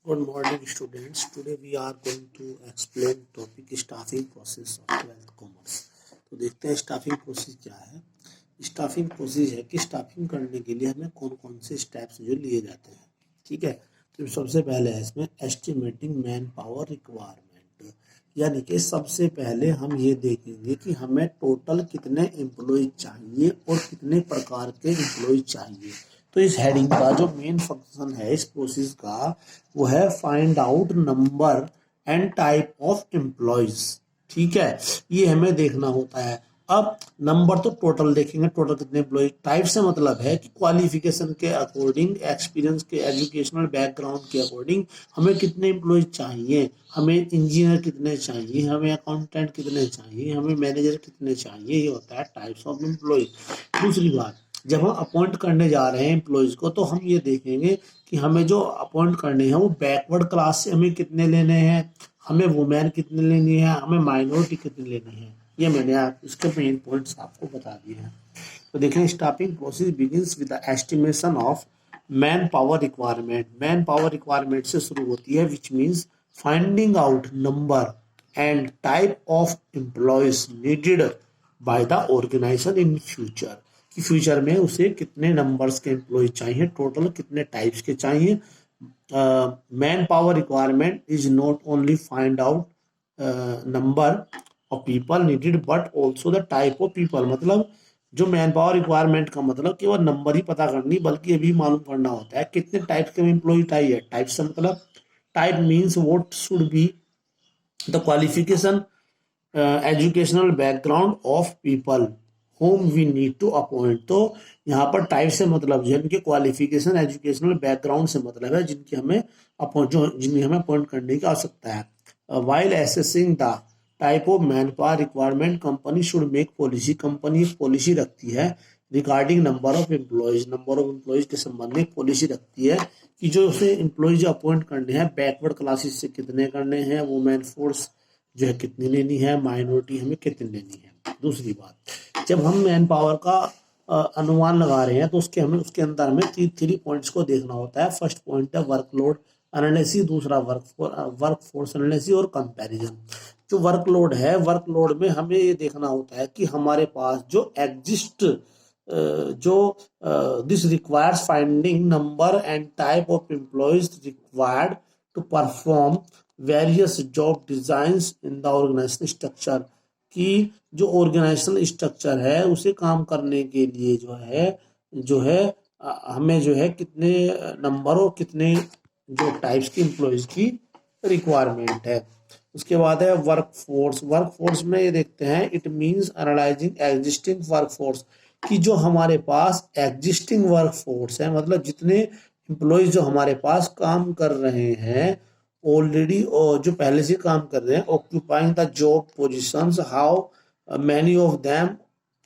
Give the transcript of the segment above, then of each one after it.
Good morning, students. Today we are going to explain topic staffing process of 12th commerce. तो देखते हैं staffing process क्या है। Staffing process है कि स्टाफिंग करने के लिए हमें कौन कौन से स्टेप्स जो लिए जाते हैं। ठीक है, तो सबसे पहले है इसमें एस्टिमेटिंग मैन पावर रिक्वायरमेंट, यानी कि सबसे पहले हम ये देखेंगे कि हमें टोटल कितने एम्प्लॉय चाहिए और कितने प्रकार के एम्प्लॉय चाहिए। तो इस हेडिंग का जो मेन फंक्शन है इस प्रोसेस का वो है find out number and type of employees. ठीक है, ये हमें देखना होता है। अब नंबर तो टोटल देखेंगे, टोटल कितने एम्प्लॉय। टाइप से मतलब है कि क्वालिफिकेशन के अकॉर्डिंग, एक्सपीरियंस के, एजुकेशनल बैकग्राउंड के अकॉर्डिंग हमें कितने एम्प्लॉय चाहिए। हमें इंजीनियर कितने चाहिए, हमें अकाउंटेंट कितने चाहिए, हमें मैनेजर कितने चाहिए। ये होता है टाइप्स ऑफ एम्प्लॉय। दूसरी बात, जब हम अपॉइंट करने जा रहे हैं एम्प्लॉयज को तो हम ये देखेंगे कि हमें जो अपॉइंट करने हैं वो बैकवर्ड क्लास से हमें कितने लेने हैं, हमें वुमेन कितने लेनी है, हमें माइनॉरिटी कितने लेनी है। ये मैंने आप इसके मेन पॉइंट्स आपको बता दिए हैं। तो देखें, staffing process begins with the estimation of manpower requirement. Manpower requirement से शुरू होती है, which means finding out number and type of employees needed by the organisation in future. कि फ्यूचर में उसे कितने नंबर्स के एम्प्लॉय चाहिए, टोटल कितने टाइप्स के चाहिए। Man power requirement is not only find out number of people needed but also the type of people. मतलब जो मैन पावर रिक्वायरमेंट का मतलब केवल नंबर ही पता करनी, बल्कि ये भी मालूम करना होता है कितने टाइप के एम्प्लॉय चाहिए। टाइप से मतलब type means what should be the qualification, educational background of people whom we need to appoint. तो यहाँ पर टाइप से मतलब जिनके क्वालिफिकेशन, एजुकेशनल बैकग्राउंड से मतलब है जिनकी हमें जिन्हें हमें अपॉइंट करने की आवश्यकता है। While assessing the type of manpower requirement company should make policy. Company policy रखती है regarding number of employees. Number of employees के संबंध में पॉलिसी रखती है कि जो उसे एम्प्लॉयज अपॉइंट करने हैं बैकवर्ड क्लासेस से कितने करने हैं, वुमेन फोर्स जो है कितनी लेनी है, माइनॉरिटी हमें कितनी लेनी है। दूसरी बात, जब हम मैन पावर का अनुमान लगा रहे हैं तो उसके अंदर हमें थ्री पॉइंट्स को देखना होता है। फर्स्ट पॉइंट है वर्कलोड एनालिसिस, दूसरा वर्क फोर्स एनालिसिस और कंपैरिजन। जो वर्कलोड है, वर्कलोड में हमें ये देखना होता है कि हमारे पास जो exist this requires finding number and type of employees required to perform various job designs in the organisation structure. कि जो ऑर्गेनाइजेशनल स्ट्रक्चर है उसे काम करने के लिए जो है हमें जो है कितने नंबर और कितने जो टाइप्स की एम्प्लॉयज की रिक्वायरमेंट है। उसके बाद है वर्क फोर्स। वर्क फोर्स में ये देखते हैं it means analysing existing work force. कि जो हमारे पास एग्जिस्टिंग वर्क फोर्स है, मतलब जितने एम्प्लॉयज जो हमारे पास काम कर रहे हैं ऑलरेडी, और जो पहले से काम कर रहे हैं, occupying the job positions, how many of them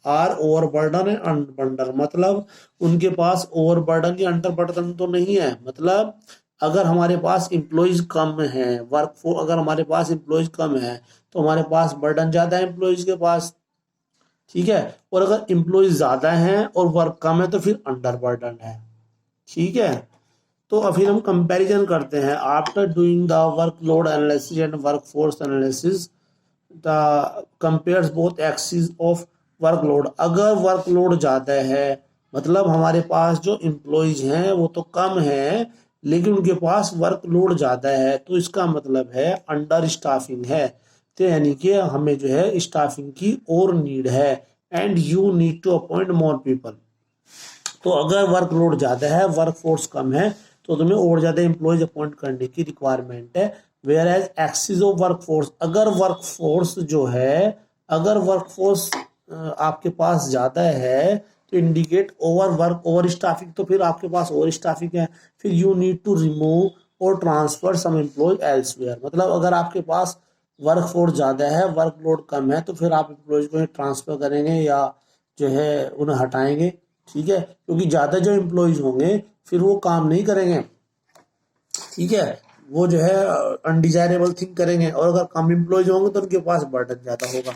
are overburden and underburden. मतलब उनके पास ओवरबर्डन या अंडरबर्डन तो नहीं है। मतलब अगर हमारे पास एम्प्लॉयज कम है, अगर हमारे पास एम्प्लॉयज कम है तो हमारे पास बर्डन ज्यादा है एम्प्लॉयज के पास। ठीक है, और अगर एम्प्लॉयज ज्यादा हैं और वर्क कम है तो फिर अंडरबर्डन है। ठीक है, तो फिर हम कंपैरिजन करते हैं। After doing the workload analysis and workforce analysis the compares both axis of workload. अगर वर्कलोड ज़्यादा है, मतलब हमारे पास जो एम्प्लॉयज हैं वो तो कम है लेकिन उनके पास वर्कलोड ज़्यादा है, तो इसका मतलब है अंडर स्टाफिंग है। तो यानी कि हमें जो है स्टाफिंग की और नीड है and you need to appoint more people. तो अगर वर्कलोड ज़्यादा है, वर्क फोर्स कम है, तो तुम्हें और ज़्यादा एम्प्लॉयज अपॉइंट करने की रिक्वायरमेंट है। Whereas excess of workforce, अगर वर्क फोर्स जो है, अगर वर्क फोर्स आपके पास ज़्यादा है तो indicate over work, over staffing. तो फिर आपके पास ओवर स्टाफिंग है, फिर यू नीड टू रिमूव और ट्रांसफर सम एम्प्लॉय एल्सवेयर। मतलब अगर आपके पास वर्क फोर्स ज़्यादा है, वर्कलोड कम है, तो फिर आप एम्प्लॉयज को ट्रांसफर करेंगे या जो है उन्हें हटाएंगे। ठीक है, क्योंकि ज़्यादा जो एम्प्लॉयज होंगे फिर वो काम नहीं करेंगे। ठीक है, वो जो है अनडिजायरेबल थिंग करेंगे, और अगर कम एम्प्लॉयज होंगे तो उनके पास बर्डन ज़्यादा होगा।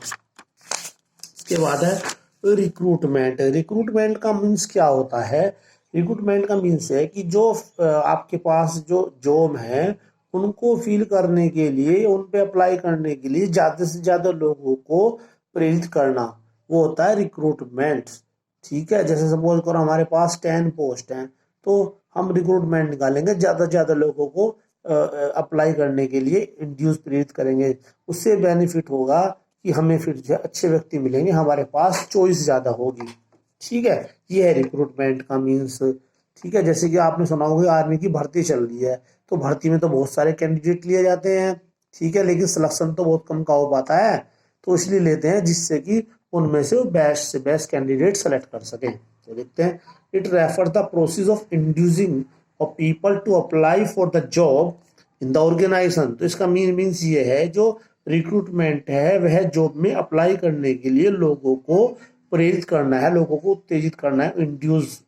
इसके बाद है रिक्रूटमेंट। रिक्रूटमेंट का मीन्स क्या होता है? रिक्रूटमेंट का मीन्स है कि जो आपके पास जो जॉब है उनको फील करने के लिए, उन पे अप्लाई करने के लिए ज्यादा से ज्यादा लोगों को प्रेरित करना, वो होता है रिक्रूटमेंट। ठीक है, जैसे सपोज करो हमारे पास 10 पोस्ट हैं, तो हम रिक्रूटमेंट निकालेंगे, ज्यादा से ज्यादा लोगों को अप्लाई करने के लिए इंड्यूस प्रेरित करेंगे। उससे बेनिफिट होगा कि हमें फिर जो अच्छे व्यक्ति मिलेंगे, हमारे पास चॉइस ज्यादा होगी। ठीक है, ये है रिक्रूटमेंट का मीन्स। ठीक है, जैसे कि आपने सुना होगा आर्मी की भर्ती चल रही है, तो भर्ती में तो बहुत सारे कैंडिडेट लिए जाते हैं। ठीक है, लेकिन सिलेक्शन तो बहुत कम का हो पाता है, तो इसलिए लेते हैं जिससे कि उनमें से वो बेस्ट से बेस्ट कैंडिडेट सेलेक्ट कर सकें। तो देखते हैं, it refer the process of inducing of people to apply for the job in the organisation. तो इसका मीन्स ये है, जो रिक्रूटमेंट है वह जॉब में अप्लाई करने के लिए लोगों को प्रेरित करना है, लोगों को उत्तेजित करना है, इंड्यूस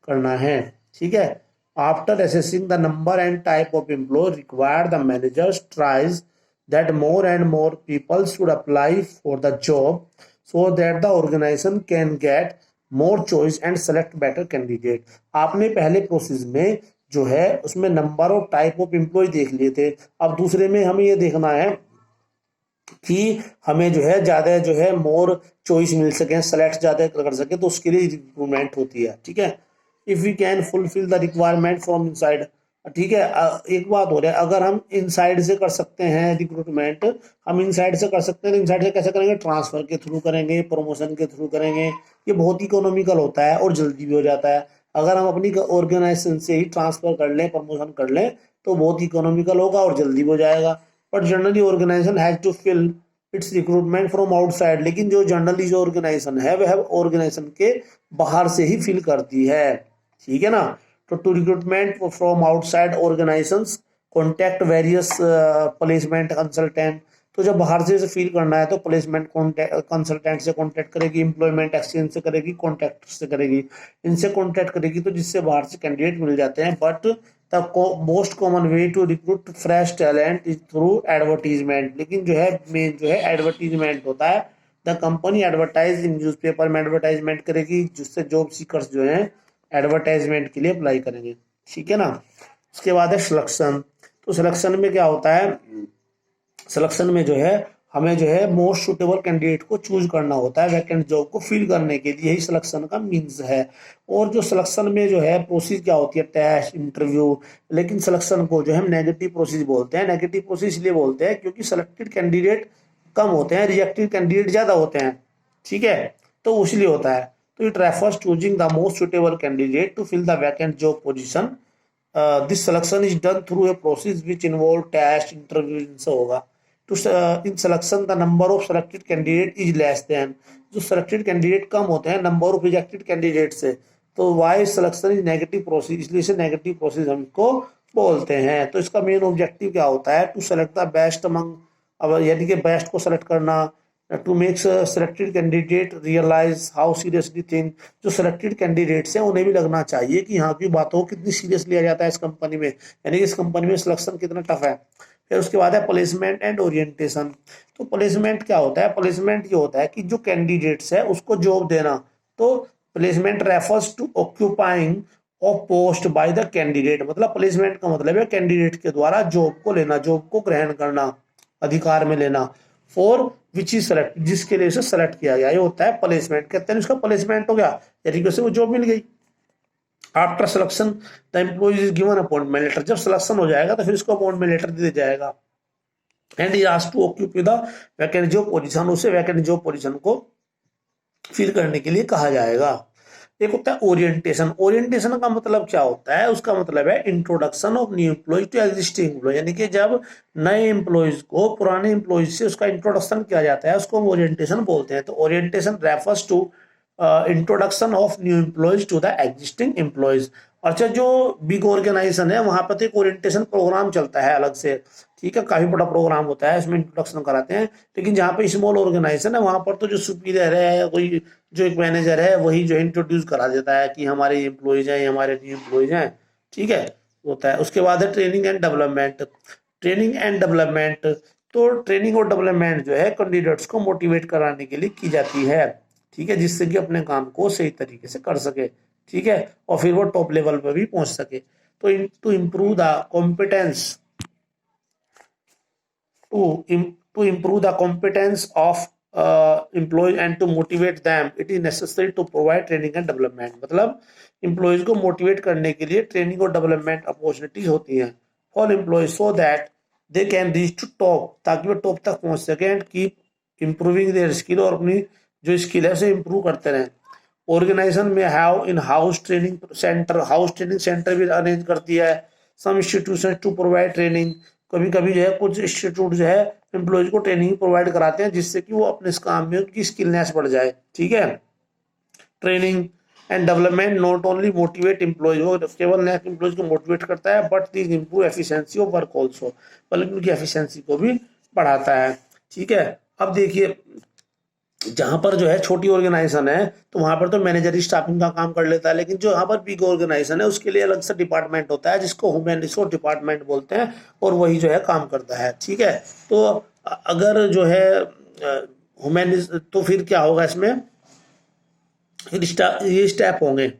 करना है। ठीक है, after assessing the number and type of employ required, the managers tries that more and more people should apply for the job so that the organization can get more choice and select better candidate। आपने पहले process में जो है उसमें number और type of employ देख लिए थे, अब दूसरे में हमें ये देखना है कि हमें जो है ज्यादा जो है मोर चॉइस मिल सके, सेलेक्ट ज्यादा कर सके, तो उसके लिए रिक्रूटमेंट होती है। ठीक है, if we can fulfil the requirement from inside. ठीक है, एक बात हो रहा है, अगर हम इनसाइड से कर सकते हैं रिक्रूटमेंट, हम इनसाइड से कर सकते हैं, तो इनसाइड से कैसे करेंगे, ट्रांसफर के थ्रू करेंगे, प्रमोशन के थ्रू करेंगे। ये बहुत इकोनॉमिकल होता है और जल्दी भी हो जाता है। अगर हम अपनी ऑर्गेनाइजेशन से ही ट्रांसफर कर लें, प्रमोशन कर लें, तो बहुत इकोनॉमिकल होगा और जल्दी भी हो जाएगा। But generally organisation has to fill its recruitment from outside. लेकिन जो जनरली जो ऑर्गेनाइजेशन है वह ऑर्गेनाइजेशन के बाहर से ही फिल करती है। ठीक है ना, तो to recruitment from outside organisations contact various placement consultant. तो जब बाहर से फील करना है तो प्लेसमेंट कंसल्टेंट से कॉन्टैक्ट करेगी, एम्प्लॉयमेंट एक्सचेंज से करेगी, कॉन्टैक्ट से करेगी, इनसे कॉन्टैक्ट करेगी, तो जिससे बाहर से कैंडिडेट मिल जाते हैं। But the most common way to recruit fresh talent is through advertisement. लेकिन जो है मेन जो है एडवर्टीजमेंट होता है। The company advertise in newspaper में एडवर्टाइजमेंट करेगी, जिससे जॉब सीकर्स जो हैं एडवर्टाइजमेंट के लिए अप्लाई करेंगे। ठीक है ना, उसके बाद है सिलेक्शन। तो सिलेक्शन में क्या होता है, सिलेक्शन में जो है हमें जो है मोस्ट सुटेबल कैंडिडेट को चूज करना होता है वैकेंट जॉब को फिल करने के लिए, यही सिलेक्शन का मीन्स है। और जो सिलेक्शन में जो है प्रोसेस क्या होती है, टेस्ट, इंटरव्यू। लेकिन सिलेक्शन को जो है हम नेगेटिव प्रोसेस बोलते हैं। नेगेटिव प्रोसेस इसलिए बोलते हैं क्योंकि सिलेक्टेड कैंडिडेट कम होते हैं, रिजेक्टेड कैंडिडेट ज्यादा होते हैं। ठीक है, तो इसलिए होता है। तो it refers choosing the most suitable candidate to fill the vacant job position. This selection is done through a process which involve test, interview, इनसे होगा। To in selection the number of selected candidate is less than। जो selected candidate कम होते हैं number of rejected candidate से, तो why selection is negative process, इसलिए इसे negative process हम इसको बोलते हैं। तो इसका मेन ऑब्जेक्टिव क्या होता है, to select the best among, अब यानी कि बेस्ट को सेलेक्ट करना, to make selected candidate realise how seriously thing. जो सेलेक्टेड कैंडिडेट्स हैं उन्हें भी लगना चाहिए कि यहाँ की बातों को कितनी सीरियस लिया जाता है इस कंपनी में, यानी कि इस कंपनी में सिलेक्शन कितना टफ है। फिर उसके बाद है प्लेसमेंट एंड ओरिएंटेशन। तो प्लेसमेंट क्या होता है, प्लेसमेंट ये होता है कि जो कैंडिडेट्स है उसको जॉब देना। तो placement refers to occupying of post by the candidate. मतलब प्लेसमेंट का मतलब है कैंडिडेट के द्वारा जॉब को लेना, जॉब को ग्रहण करना, अधिकार में लेना, फॉर विच इज सेलेक्ट, जिसके लिए उसे सेलेक्ट किया गया, ये होता है प्लेसमेंट। कहते हैं उसका प्लेसमेंट हो गया, यानी कि उसे वो जॉब मिल गई। After selection the employ is given appointment letter. जब सिलेक्शन हो जाएगा तो फिर इसको अपॉइंटमेंट लेटर दे दिया जाएगा। And he asked to occupy the vacant job position, उसे वैकेंट जॉब पोजीशन को फिल करने के लिए कहा जाएगा। एक होता है ओरिएंटेशन। ओरिएंटेशन का मतलब क्या होता है, उसका मतलब है introduction of new employees to existing employ, यानी कि जब नए एम्प्लॉयज को पुराने एम्प्लॉयज से उसका इंट्रोडक्शन किया जाता है, उसको हम ओरिएंटेशन बोलते हैं। तो orientation refers to introduction of new employees to the existing employees. अच्छा, जो बिग ऑर्गेनाइजेशन है वहां पर तो एक ओरिएंटेशन प्रोग्राम चलता है अलग से। ठीक है, काफी बड़ा प्रोग्राम होता है, इसमें इंट्रोडक्शन कराते हैं। लेकिन जहाँ पे स्मॉल ऑर्गेनाइजेशन है वहां पर तो जो सुपीरियर है, कोई जो एक मैनेजर है, वही जो इंट्रोड्यूस करा देता है कि हमारे एम्प्लॉयज हैं, हमारे न्यू एम्प्लॉयज हैं। ठीक है, होता है। उसके बाद है training and development. Training and development, तो ट्रेनिंग और डेवलपमेंट जो है कैंडिडेट्स को मोटिवेट कराने के लिए की जाती है। ठीक है, जिससे कि अपने काम को सही तरीके से कर सके। ठीक है, और फिर वो टॉप लेवल पर भी पहुंच सके। तो to improve the competence to improve the competence of employees and to motivate them, it is necessary to provide training and development. मतलब employees को motivate करने के लिए training और development opportunities होती हैं for employees so that they can reach to top, ताकि वो top तक पहुंच सके and keep improving their skill, और अपनी जो स्किल है उसे improve करते रहें. ऑर्गेनाइजेशन में have in house training centre भी अरेंज करती है. सम इंस्टीट्यूशन टू प्रोवाइड ट्रेनिंग, कभी कभी जो है कुछ इंस्टीट्यूट जो है एम्प्लॉयज को ट्रेनिंग प्रोवाइड कराते हैं जिससे कि वो अपने इस काम में उनकी स्किलनेस बढ़ जाए. ठीक है. Training and development not only motivate employees, वो केवल नए एम्प्लॉयज को मोटिवेट करता है but these improve efficiency of work also, बल्कि उनकी एफिशिएंसी को भी बढ़ाता है. ठीक है. अब देखिए, जहां पर जो है छोटी ऑर्गेनाइजेशन है तो वहां पर तो मैनेजर ही स्टाफिंग का काम कर लेता है, लेकिन जो यहाँ पर बिग ऑर्गेनाइजेशन है उसके लिए अलग से डिपार्टमेंट होता है जिसको ह्यूमन रिसोर्स डिपार्टमेंट बोलते हैं, और वही जो है काम करता है. ठीक है. तो अगर जो है ह्यूमन, तो फिर क्या होगा इसमें, ये स्टेप होंगे.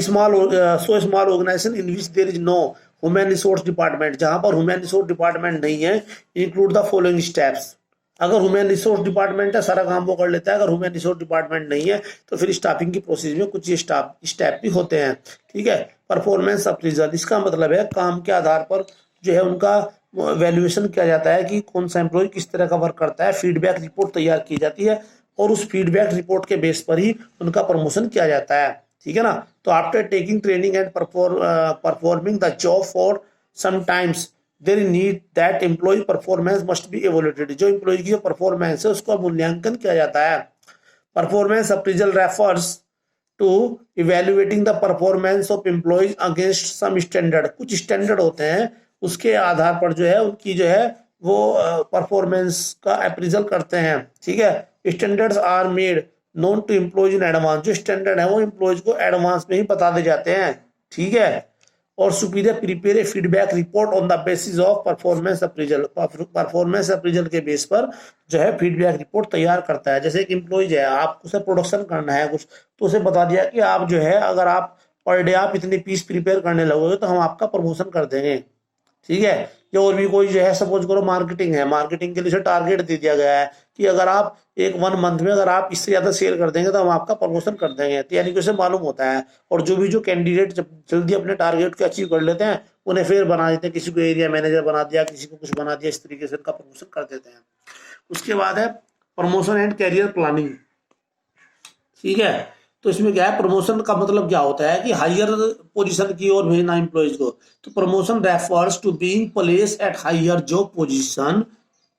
Small organisation in which there is no human resource department, जहां पर ह्यूमन रिसोर्स डिपार्टमेंट नहीं है, इंक्लूड द फॉलोइंग स्टेप्स. अगर ह्यूमन रिसोर्स डिपार्टमेंट है सारा काम वो कर लेता है, अगर ह्यूमन रिसोर्स डिपार्टमेंट नहीं है तो फिर स्टाफिंग की प्रोसेस में कुछ ये स्टेप भी होते हैं. ठीक है. परफॉर्मेंस अप्रेजल, इसका मतलब है काम के आधार पर जो है उनका वैल्यूएशन किया जाता है कि कौन सा एम्प्लॉय किस तरह का वर्क करता है. फीडबैक रिपोर्ट तैयार की जाती है और उस फीडबैक रिपोर्ट के बेस पर ही उनका प्रमोशन किया जाता है. ठीक है ना. तो after taking training and performing the job for some times there need that employee performance must be evaluated, जो एम्प्लॉय की जो परफॉर्मेंस है उसका मूल्यांकन किया जाता है. Performance appraisal refers to evaluating the performance of employees against some standard, कुछ स्टैंडर्ड होते हैं उसके आधार पर जो है उनकी जो है वो परफॉर्मेंस का अप्रेजल करते हैं. ठीक है. Standards are made known to employees in advance, जो स्टैंडर्ड है वो एम्प्लॉयज को एडवांस में ही बता दे जाते हैं. ठीक है. और superior prepare a feedback report on the basis of performance appraisal, performance appraisal के बेस पर जो है फीडबैक रिपोर्ट तैयार करता है. जैसे एक एम्प्लॉय है, आपको उसे प्रोडक्शन करना है कुछ, तो उसे बता दिया कि आप जो है अगर आप पर डे आप इतने पीस प्रिपेयर करने लगोगे तो हम आपका प्रमोशन कर देंगे. ठीक है. या और भी कोई जो है, सपोज करो मार्केटिंग है, मार्केटिंग के लिए टारगेट दे दिया गया है कि अगर आप एक 1 मंथ में अगर आप इससे ज्यादा सेल कर देंगे तो हम आपका प्रमोशन कर देंगे. तो यानी कि उसे मालूम होता है, और जो कैंडिडेट जल्दी अपने टारगेट को अचीव कर लेते हैं उन्हें फिर बना देते हैं, किसी को एरिया मैनेजर बना दिया, किसी को कुछ बना दिया, इस तरीके से उनका प्रमोशन कर देते हैं. उसके बाद है प्रमोशन एंड कैरियर प्लानिंग. ठीक है. तो इसमें क्या है, प्रमोशन का मतलब क्या होता है कि हायर पोजीशन की ओर भेजना एम्प्लॉयज को. तो promotion refers to being placed at higher job position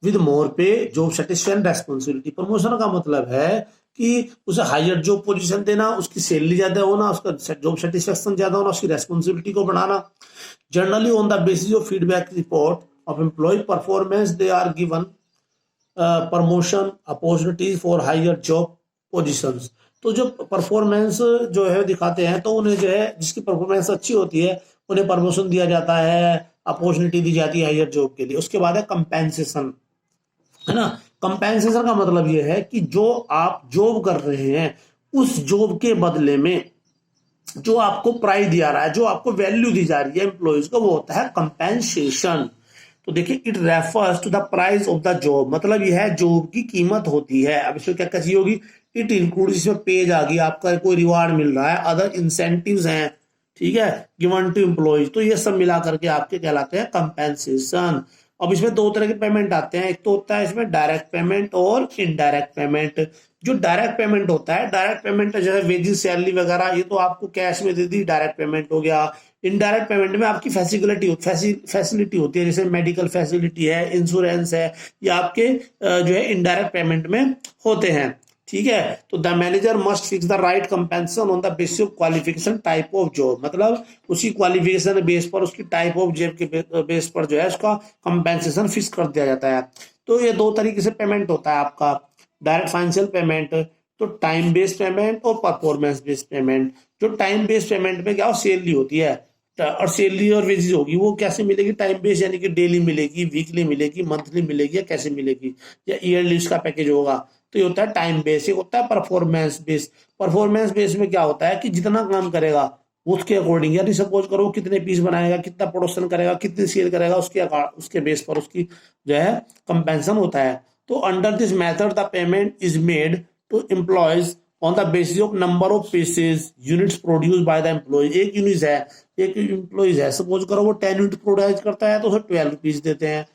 with more pay, job satisfaction responsibility. Promotion का मतलब है कि उसे हायर जॉब पोजीशन देना, उसकी सैलरी ज्यादा होना, उसका जॉब सेटिस्फैक्शन ज्यादा होना, उसकी रेस्पॉन्सिबिलिटी को बढ़ाना. Generally on the basis of feedback report of employ performance they are given promotion opportunities for higher job positions. तो जो परफॉर्मेंस जो है दिखाते हैं तो उन्हें जो है जिसकी परफॉर्मेंस अच्छी होती है उन्हें प्रमोशन दिया जाता है, अपॉर्चुनिटी दी जाती है हायर जॉब के लिए. उसके बाद है कंपेंसेशन, है ना. कंपेंसेशन का मतलब यह है कि जो आप जॉब कर रहे हैं उस जॉब के बदले में जो आपको प्राइस दिया रहा है, जो आपको वैल्यू दी जा रही है एम्प्लॉयज को, वो होता है कंपेंसेशन. तो देखिए, it refers to the price of the job, मतलब यह है जॉब की कीमत होती है. अब इसमें क्या क्या चीज होगी, इट इंक्लूड, इसमें पेज आ गई, आपका कोई रिवार्ड मिल रहा है, अदर इंसेंटिव्स हैं. ठीक है. गिवन टू एम्प्लॉयज, तो ये सब मिला करके आपके कहलाते हैं कंपेंसेशन. अब इसमें 2 तरह के पेमेंट आते हैं, एक तो होता है इसमें डायरेक्ट पेमेंट और इनडायरेक्ट पेमेंट. जो डायरेक्ट पेमेंट होता है, डायरेक्ट पेमेंट जैसे वेजेस, सैलरी वगैरह, ये तो आपको कैश में दे दी, डायरेक्ट पेमेंट हो गया. इनडायरेक्ट पेमेंट में आपकी फैसिलिटी होती है, जैसे मेडिकल फैसिलिटी है, इंश्योरेंस है, ये आपके जो है इनडायरेक्ट पेमेंट में होते हैं. ठीक है. तो the manager must fix the right compensation on the basis of qualification type of job, मतलब उसी क्वालिफिकेशन बेस पर, उसकी टाइप ऑफ जॉब के बेस पर जो है उसका कंपेंसेशन फिक्स कर दिया जाता है. तो ये 2 तरीके से पेमेंट होता है आपका, डायरेक्ट फाइनेंशियल पेमेंट, तो टाइम बेस्ड पेमेंट और परफॉर्मेंस बेस्ड पेमेंट. जो टाइम बेस्ड पेमेंट में क्या हो, सैलरी होती है, और सैलरी और वेजेस होगी, वो कैसे मिलेगी, टाइम बेस्ड यानी कि डेली मिलेगी, वीकली मिलेगी, मंथली मिलेगी, या कैसे मिलेगी, या ईयरली उसका पैकेज होगा. तो ये होता है टाइम बेस. एक होता है परफॉर्मेंस बेस. परफॉर्मेंस बेस में क्या होता है कि जितना काम करेगा उसके अकॉर्डिंग, यानी सपोज करो कितने पीस बनाएगा, कितना प्रोडक्शन करेगा, कितनी सेल करेगा, उसके बेस पर उसकी जो है कंपेंसेशन होता है। तो under this method the payment is made to employees on the basis of number of pieces units produce by the employ. एक एम्प्लॉयज है, सपोज करो वो 10 यूनिट प्रोड्यूस करता है तो उसे 12 रुपीज देते हैं,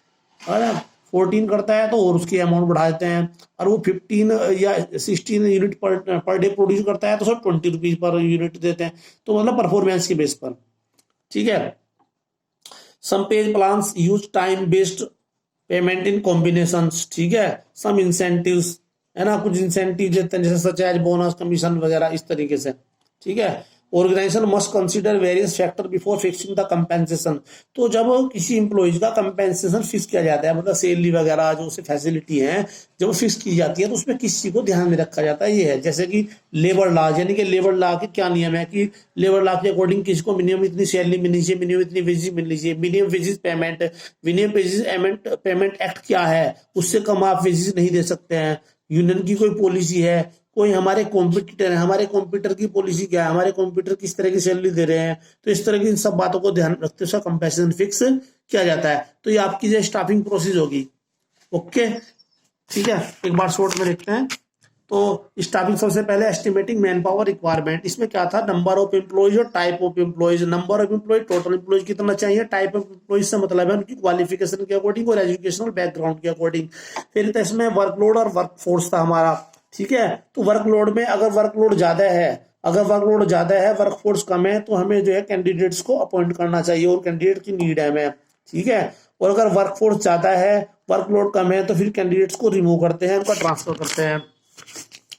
है ना। 14 करता है तो और उसकी अमाउंट बढ़ा देते हैं, और वो 15 या 16 यूनिट पर डे प्रोड्यूस करता है तो सब 20 रुपीज पर यूनिट देते हैं। तो मतलब परफॉर्मेंस के बेस पर, ठीक है। Some pay plans use time based payment in combinations, ठीक है। सम इंसेंटिव्स, है ना, कुछ इंसेंटिव देते हैं जैसे सच एज बोनस, कमीशन वगैरह, इस तरीके से, ठीक है। Organisation must consider various factor before fixing the compensation. तो जब किसी इंप्लॉइज का कंपेंसेशन फिक्स किया जाता है, मतलब सैलरी वगैरह जो उसे फैसिलिटी है जब फिक्स की जाती है तो उसमें किस चीज को ध्यान में रखा जाता है, ये है जैसे कि लेबर लॉ, यानी कि लेबर लॉ के क्या नियम है कि लेबर लॉ के अकॉर्डिंग किसको मिनिमम इतनी सैलरी मिलनी चाहिए, मिनिमम इतनी वेजेस मिलनी चाहिए, minimum wages payment, minimum wages payment act क्या है, उससे कम आप वेजेस नहीं दे सकते हैं। यूनियन की कोई पॉलिसी है, कोई हमारे कॉम्पिटिटर है, हमारे कॉम्पिटिटर की पॉलिसी क्या है, हमारे कॉम्पिटिटर किस तरह की सैलरी दे रहे हैं, तो इस तरह की इन सब बातों को ध्यान रखते हुए कंपेंसेशन फिक्स किया जाता है। तो ये आपकी जो स्टाफिंग प्रोसेस होगी, ओके, ठीक है। एक बार शॉर्ट में देखते हैं। तो स्टाफिंग सबसे पहले एस्टिमेटिंग मैन पावर रिक्वायरमेंट, इसमें क्या था, नंबर ऑफ एम्प्लॉयज और type of employees. Number of employees, total employees कितना चाहिए, टाइप ऑफ एम्प्लॉयज से मतलब है उनकी क्वालिफिकेशन के अकॉर्डिंग और एजुकेशनल बैकग्राउंड के अकॉर्डिंग। फिर इसमें वर्कलोड और वर्कफोर्स था हमारा, ठीक है। तो वर्कलोड में अगर वर्कलोड ज्यादा है, वर्कफोर्स कम है, तो हमें जो है कैंडिडेट्स को अपॉइंट करना चाहिए और कैंडिडेट की नीड है हमें, ठीक है। और अगर वर्कफोर्स ज्यादा है, वर्कलोड कम है, तो फिर कैंडिडेट्स को रिमूव करते हैं, उनका ट्रांसफर करते हैं।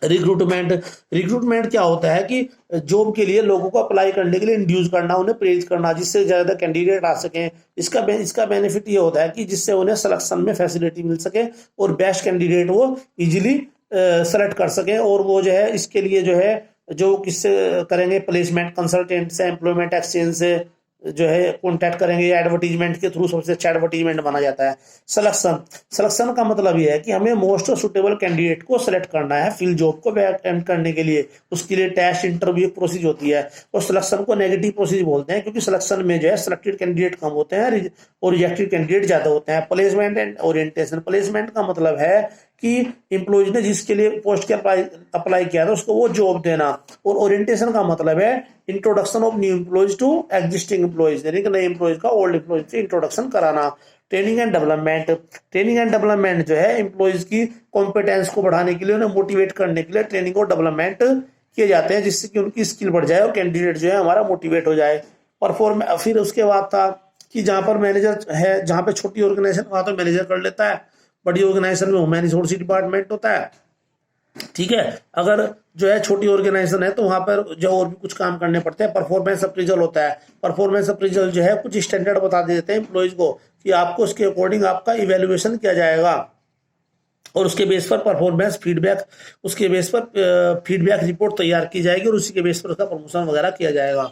रिक्रूटमेंट क्या होता है कि जॉब के लिए लोगों को अप्लाई करने के लिए इंड्यूस करना, उन्हें प्रेरित करना, जिससे ज्यादा कैंडिडेट आ सकें। इसका बेनिफिट ये होता है कि जिससे उन्हें सिलेक्शन में फैसिलिटी मिल सके और बेस्ट कैंडिडेट वो इजीली सेलेक्ट कर सके। और वो जो है इसके लिए जो है जो किससे करेंगे, प्लेसमेंट कंसल्टेंट से, एम्प्लॉयमेंट एक्सचेंज से जो है कॉन्टैक्ट करेंगे, एडवर्टीजमेंट के थ्रू सबसे अच्छा एडवर्टीजमेंट माना जाता है। सिलेक्शन का मतलब यह है कि हमें मोस्ट सुटेबल कैंडिडेट को सिलेक्ट करना है फिल जॉब को अटेम्प्ट करने के लिए। उसके लिए टेस्ट, इंटरव्यू प्रोसेस होती है, और सिलेक्शन को नेगेटिव प्रोसेस बोलते हैं, क्योंकि सिलेक्शन में जो है सिलेक्टेड कैंडिडेट कम होते हैं और रिजेक्टेड कैंडिडेट ज्यादा होते हैं। प्लेसमेंट एंड ओरिएंटेशन, प्लेसमेंट का मतलब है कि एम्प्लॉयज ने जिसके लिए पोस्ट के अप्लाई किया था उसको वो जॉब देना। और ओरिएंटेशन का मतलब है introduction of new employees to existing employees, यानी कि नए एम्प्लॉयज का ओल्ड एम्प्लॉयज से इंट्रोडक्शन कराना। ट्रेनिंग एंड डेवलपमेंट जो है एम्प्लॉयज की कॉम्पिटेंस को बढ़ाने के लिए, उन्हें मोटिवेट करने के लिए ट्रेनिंग और डेवलपमेंट किए जाते हैं, जिससे कि उनकी स्किल बढ़ जाए और कैंडिडेट जो है हमारा मोटिवेट हो जाए। फिर उसके बाद था कि जहां पर मैनेजर है, जहां पे छोटी ऑर्गेनाइजेशन वहां तो मैनेजर कर लेता है, बड़ी ऑर्गेनाइजेशन में ह्यूमन रिसोर्स डिपार्टमेंट होता है, ठीक है। अगर जो है छोटी ऑर्गेनाइजेशन है तो वहां पर जो और भी कुछ काम करने पड़ते हैं। परफॉर्मेंस अप्रेजल होता है, परफॉर्मेंस अप्रेजल जो है कुछ स्टैंडर्ड बता देते हैं एम्प्लॉयज को कि आपको उसके अकॉर्डिंग आपका इवेल्युएशन किया जाएगा, और उसके बेस पर परफॉर्मेंस फीडबैक, उसके बेस पर फीडबैक रिपोर्ट तैयार की जाएगी, और उसी के बेस पर उसका प्रमोशन वगैरह किया जाएगा।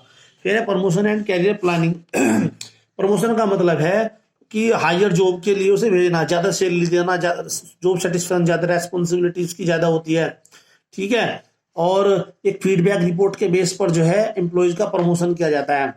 फिर है promotion and career planning. Promotion का मतलब है कि हायर जॉब के लिए उसे भेजना, ज्यादा सैलरी देना, जॉब सेटिस्फैक्शन ज्यादा, रेस्पॉन्सिबिलिटी उसकी ज्यादा होती है, ठीक है। और एक फीडबैक रिपोर्ट के बेस पर जो है एम्प्लॉयज का प्रमोशन किया जाता है।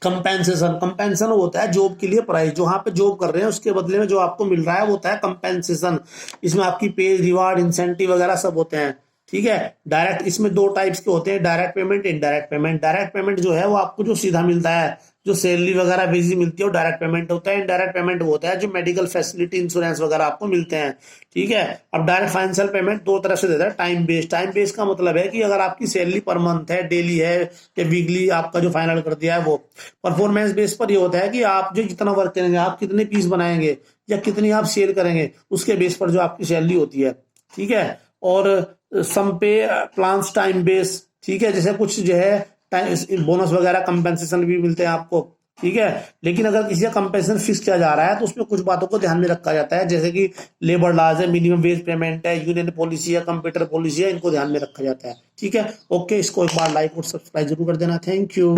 कंपेंसेशन होता है जॉब के लिए प्राइस, जो वहां पे जॉब कर रहे हैं उसके बदले में जो आपको मिल रहा है वो होता है कंपेंसेशन। इसमें आपकी पे, रिवार्ड, इंसेंटिव वगैरह सब होते हैं, ठीक है। डायरेक्ट, इसमें दो टाइप्स के होते हैं, direct payment, indirect payment. Direct payment जो है वो आपको जो सीधा मिलता है, जो सैलरी वगैरह बेसिस मिलती है, वो डायरेक्ट पेमेंट होता है। इनडायरेक्ट पेमेंट वो होता है जो मेडिकल फैसिलिटी, इंश्योरेंस वगैरह आपको मिलते हैं, ठीक है। अब डायरेक्ट फाइनेंशियल पेमेंट दो तरह से देता है, टाइम बेस्ड। टाइम बेस्ड का मतलब है कि अगर आपकी सैलरी पर मंथ है, डेली है या वीकली आपका जो फाइनल कर दिया है वो। परफॉर्मेंस बेस पर ये होता है कि आप जो जितना वर्क करेंगे, आप कितने पीस बनाएंगे या कितनी आप सेल करेंगे, उसके बेस पर जो आपकी सैलरी होती है, ठीक है। और सम पे प्लान्स टाइम बेस, ठीक है, जैसे कुछ जो है बोनस वगैरह कंपेंसेशन भी मिलते हैं आपको, ठीक है। लेकिन अगर किसी का कंपेंसेशन फिक्स किया जा रहा है तो उसमें कुछ बातों को ध्यान में रखा जाता है, जैसे कि लेबर लॉज है, मिनिमम वेज पेमेंट है, यूनियन पॉलिसी है, कंप्यूटर पॉलिसी है, इनको ध्यान में रखा जाता है, ठीक है। ओके, इसको एक बार लाइक और सब्सक्राइब जरूर कर देना। Thank you.